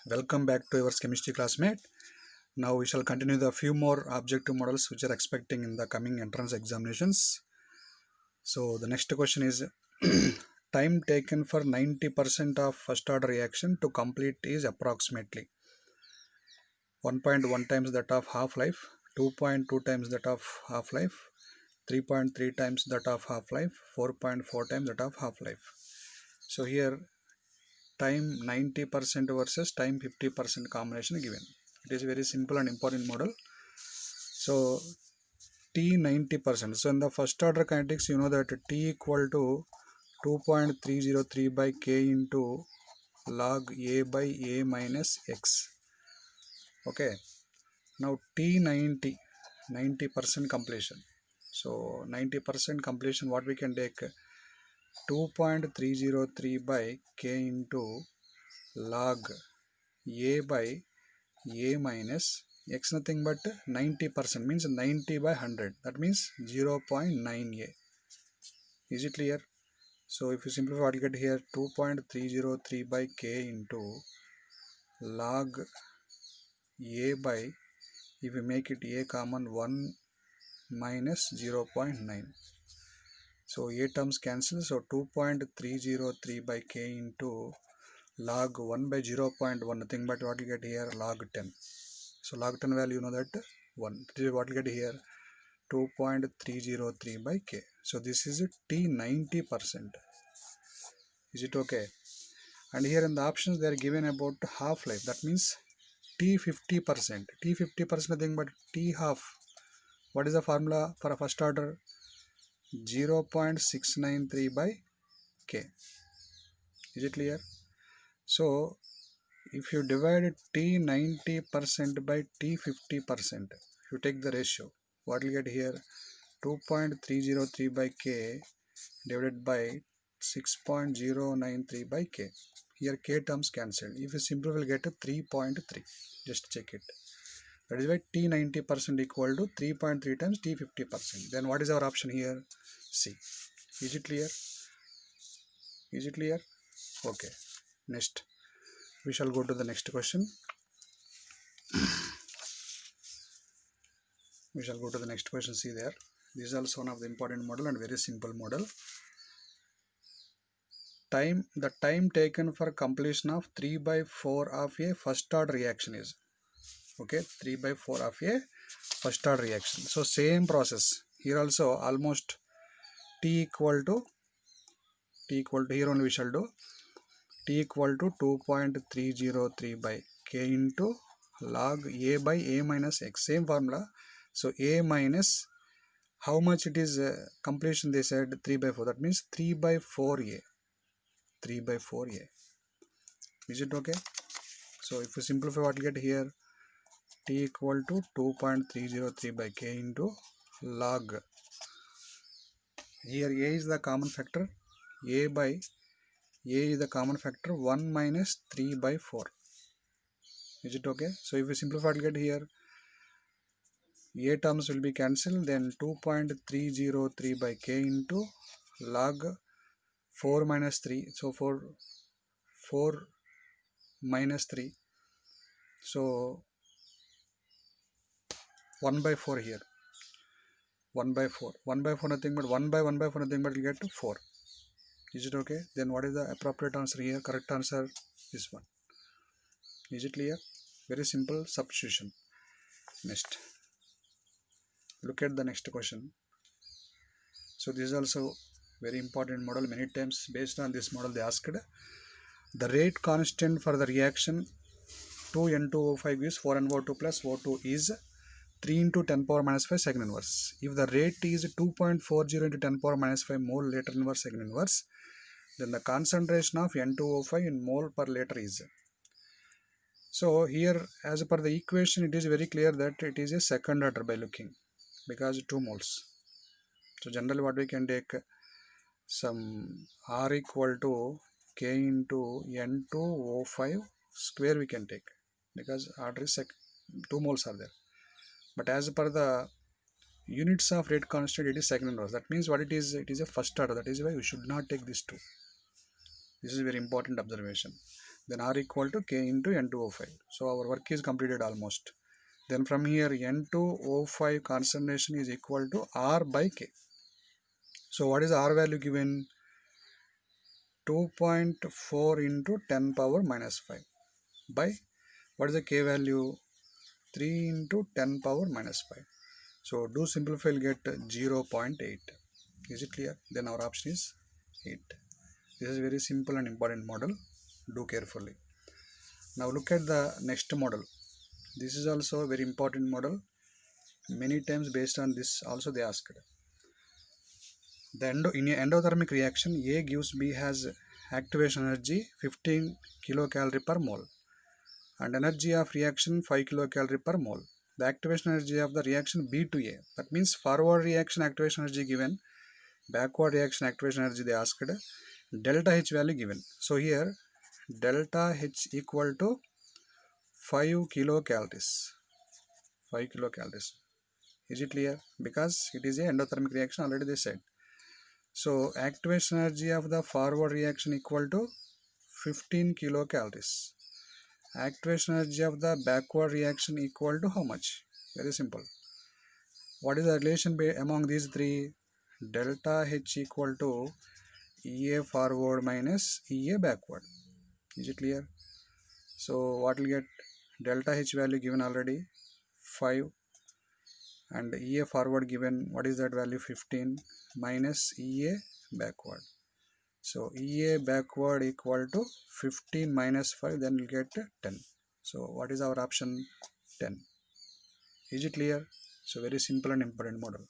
Welcome back to your chemistry classmate. Now we shall continue the few more objective models which are expecting in the coming entrance examinations. So the next question is time taken for 90% of first order reaction to complete is approximately 1.1 times that of half-life, 2.2 times that of half-life, 3.3 times that of half-life, 4.4 times that of half-life. So here time 90% versus time 50% combination given. It is very simple and important model. So T 90%. So in the first order kinetics, you know that T equal to 2.303 by K into log A by A minus X. Okay. Now T 90% completion. So 90% completion, what we can take 2.303 by K into log A by A minus X, nothing but 90%, means 90 by 100, that means 0.9A. Is it clear? So if you simplify, what you get here, 2.303 by K into log A by, if you make it A common, 1 minus 0.9. So A terms cancel, so 2.303 by K into log 1 by 0.1, nothing but what you get here, log 10. So log 10 value, you know that 1. This is what you get here, 2.303 by K. So this is T 90%. Is it okay? And here in the options they are given about half-life. That means T 50%. T 50% nothing but T half. What is the formula for a first order? 0.693 by K. Is it clear? So if you divide T 90% by T 50%, you take the ratio, what will you get here? 2.303 by K divided by 6.093 by K. Here K terms cancelled. If you simplify, will get a 3.3. Just check it. That is why T 90% equal to 3.3 times T 50%. Then what is our option here? C. Is it clear? Is it clear? Okay. Next, we shall go to the next question. We shall go to the next question. See there. This is also one of the important model and very simple model. The time taken for completion of 3 by 4 of a first order reaction is, okay, 3 by 4 of a first order reaction. So same process here also, almost T equal to here only we shall do T equal to 2.303 by K into log A by A minus X, same formula. So A minus, how much it is completion, they said 3 by 4, that means 3 by 4A. 3 by 4A. Is it okay? So if you simplify, what you get here, T equal to 2.303 by K into log, here A is the common factor, A is the common factor, 1 minus 3 by 4. Is it okay? So if you simplify, what you get here, A terms will be cancelled, then 2.303 by K into log 4 minus 3. So 4 minus 3. So 1 by 4 here. 1 by 4. 1 by 4 nothing but 1 by 4 nothing but will get to 4. Is it okay? Then what is the appropriate answer here? Correct answer, this one. Is it clear? Very simple substitution. Next. Look at the next question. So this is also very important model. Many times based on this model they asked, the rate constant for the reaction 2N2O5 gives 4NO2 plus O2 is 3 into 10 power minus 5 second inverse. If the rate is 2.40 into 10 power minus 5 mole liter inverse second inverse, then the concentration of N2O5 in mole per liter is. So here, as per the equation, it is very clear that it is a second order by looking, because 2 moles. So generally what we can take, some R equal to K into N2O5 square we can take, because order is 2 moles are there. But as per the units of rate constant, it is second inverse. That means what it is a first order. That is why we should not take this 2. This is a very important observation. then R equal to K into N2O5. So our work is completed almost. Then from here N2O5 concentration is equal to R by K. So what is the R value given? 2.4 into 10 power minus 5 by what is the K value? 3 into 10 power minus 5. So do simplify, you'll get 0.8. Is it clear? Then our option is 8. This is very simple and important model. Do carefully. Now look at the next model. This is also a very important model. Many times based on this also they asked. In an endothermic reaction, A gives B has activation energy 15 kilocalorie per mole and energy of reaction 5 kilocalorie per mole. The activation energy of the reaction B to A, that means forward reaction activation energy given, backward reaction activation energy they asked, delta H value given. So here delta H equal to 5 kilocalories. 5 kilocalories. Is it clear? Because it is a endothermic reaction, already they said. So activation energy of the forward reaction equal to 15 kilocalories. Activation energy of the backward reaction equal to how much? Very simple. What is the relation among these three? Delta H equal to EA forward minus EA backward. Is it clear? So what will get? Delta H value given already 5 and EA forward given, what is that value? 15 minus EA backward. So EA backward equal to 15 minus 5, then we'll get 10. So what is our option? 10. Is it clear? So very simple and important model.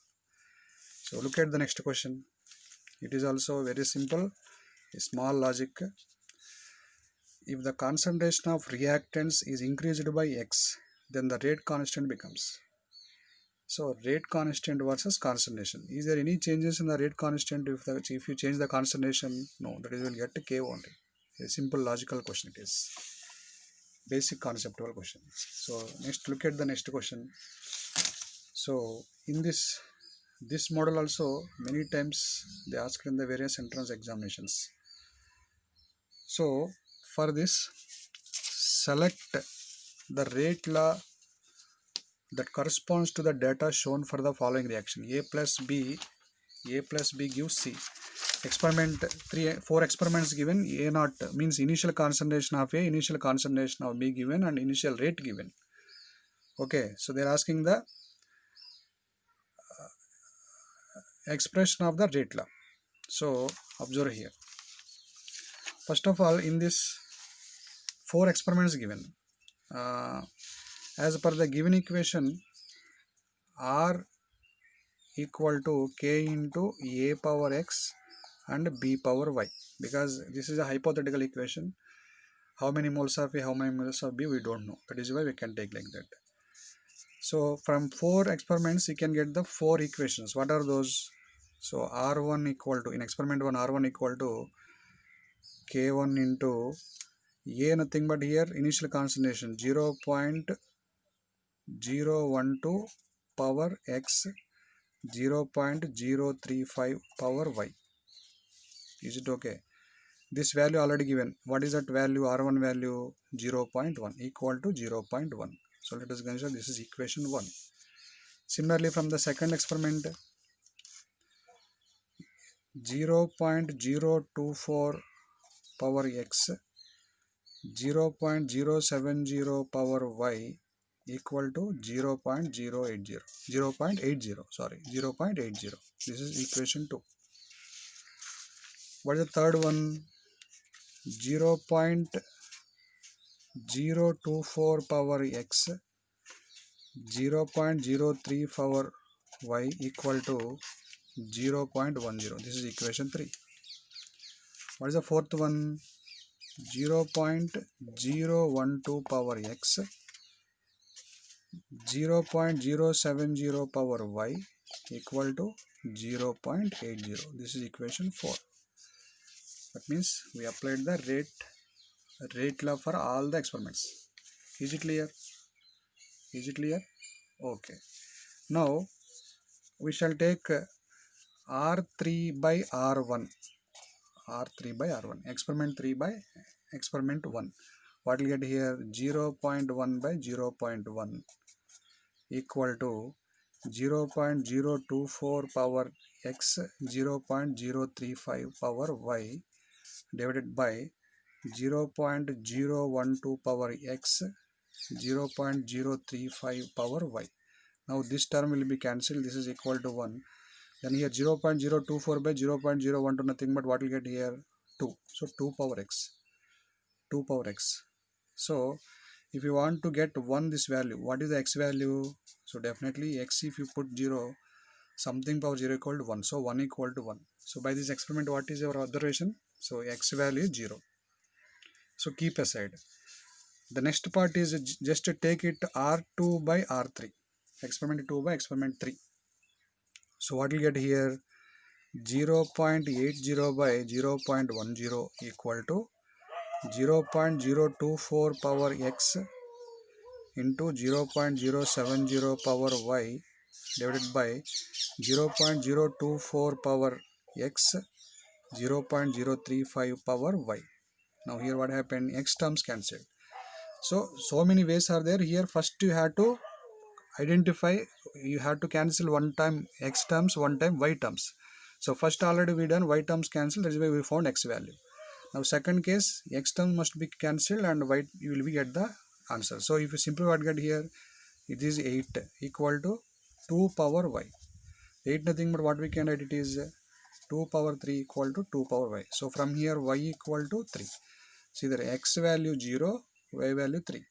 So look at the next question. It is also very simple, a small logic. If the concentration of reactants is increased by X, then the rate constant becomes. So rate constant versus concentration. Is there any changes in the rate constant if you change the concentration? No, that is will get K only. A simple logical question it is. Basic conceptual question. So next look at the next question. So in this model also many times they asked in the various entrance examinations. So for this select the rate law that corresponds to the data shown for the following reaction. A plus B gives C. Experiment 4 experiments given. A naught means initial concentration of A, initial concentration of B given, and initial rate given. Okay, so they are asking the expression of the rate law. So observe here. First of all, in this 4 experiments given, as per the given equation, R equal to K into A power X and B power Y, because this is a hypothetical equation. How many moles of A, how many moles of B, we don't know. That is why we can take like that. So from 4 experiments, you can get the 4 equations. What are those? So R1 equal to, in experiment 1, R1 equal to K1 into A, nothing but here initial concentration 0.012 power X, 0.035 power Y. Is it okay? This value already given. What is that value? R1 value 0.1 equal to 0.1. So let us consider this is equation 1. Similarly, from the second experiment, 0.024 power X, 0.070 power Y equal to 0.080. 0.80. This is equation 2. What is the third one? 0.024 power X, 0.03 power Y equal to 0.10. This is equation 3. What is the fourth one? 0.012 power X, 0.070 power Y equal to 0.80. This is equation 4. That means we applied the rate law for all the experiments. Is it clear? Is it clear? Okay. Now we shall take R3 by R1. R3 by R1. Experiment 3 by experiment 1. What will get here? 0.1 by 0.1 equal to 0.024 power x, 0.035 power y divided by 0.012 power x, 0.035 power y. Now this term will be cancelled. This is equal to 1. Then here 0.024 by 0.012 nothing but what will get here? 2. So 2 power x. 2 power x. So if you want to get 1 this value, what is the x value? So definitely x, if you put 0, something power 0 equal to 1. So 1 equal to 1. So by this experiment, what is your observation? So x value is 0. So keep aside. The next part is just to take it R2 by R3. Experiment 2 by experiment 3. So what will get here? 0.80 by 0.10 equal to 0.024 power x into 0.070 power y divided by 0.024 power x, 0.035 power y. Now here what happened? X terms cancelled. So many ways are there. Here first you have to identify, you have to cancel one time x terms, one time y terms. So first already we done y terms cancelled, that is why we found x value. Now second case, x term must be cancelled and y you will be get the answer. So if you simply what get here, it is 8 equal to 2 power y. 8 nothing but what we can write, it is 2 power 3 equal to 2 power y. So from here y equal to 3. See there, x value 0, y value 3.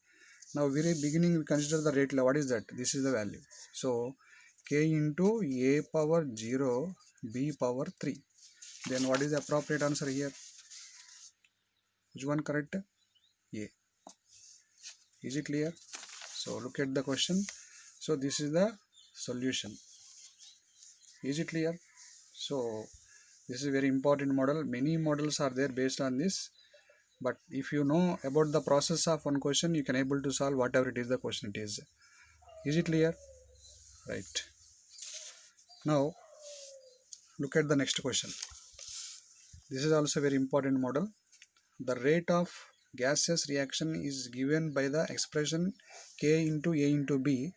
Now very beginning we consider the rate law. What is that? This is the value. So k into a power 0 b power 3. Then what is the appropriate answer here? Which one correct? A. Is it clear? So look at the question. So this is the solution. Is it clear? So this is a very important model. Many models are there based on this. But if you know about the process of one question, you can able to solve whatever it is the question it is. Is it clear? Right. Now look at the next question. This is also a very important model. The rate of gaseous reaction is given by the expression K into A into B.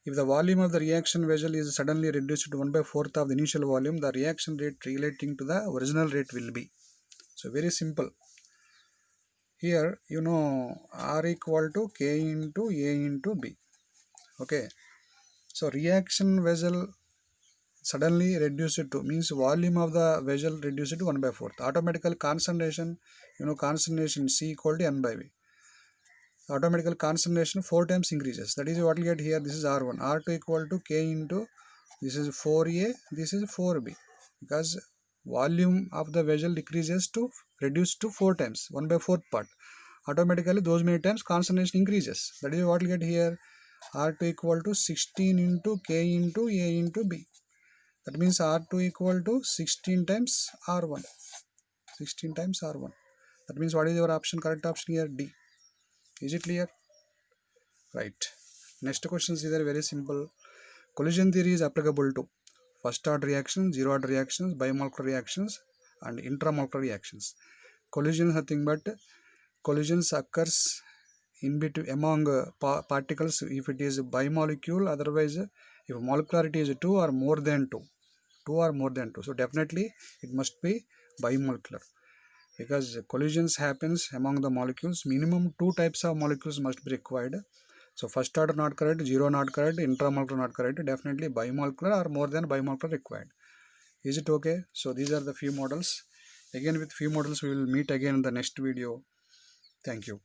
If the volume of the reaction vessel is suddenly reduced to 1/4 of the initial volume, the reaction rate relating to the original rate will be. So very simple. Here you know R equal to K into A into B. Okay. So reaction vessel suddenly reduced to means volume of the vessel reduced to 1/4. Automatical concentration, you know, concentration C equal to N by V. Automatical concentration 4 times increases. That is what we get here. This is R1. R2 equal to K into, this is 4A, this is 4B. Because volume of the vessel decreases to, reduced to 4 times, 1/4 part. Automatically those many times concentration increases. That is what we get here. R2 equal to 16 into K into A into B. That means R2 equal to 16 times R1. 16 times R1. That means what is your option? Correct option here, D. Is it clear? Right. Next question is either very simple. Collision theory is applicable to first order reactions, zero order reactions, bimolecular reactions, and intramolecular reactions. Collision is nothing but collisions occurs in between among particles if it is bimolecule. Otherwise, if molecularity is 2 or more than 2, 2 or more than 2. So definitely it must be bimolecular. Because collisions happens among the molecules, minimum 2 types of molecules must be required. So first order not correct, zero not correct, intramolecular not correct, definitely bimolecular or more than bimolecular required. Is it okay? So these are the few models. Again with few models we will meet again in the next video. Thank you.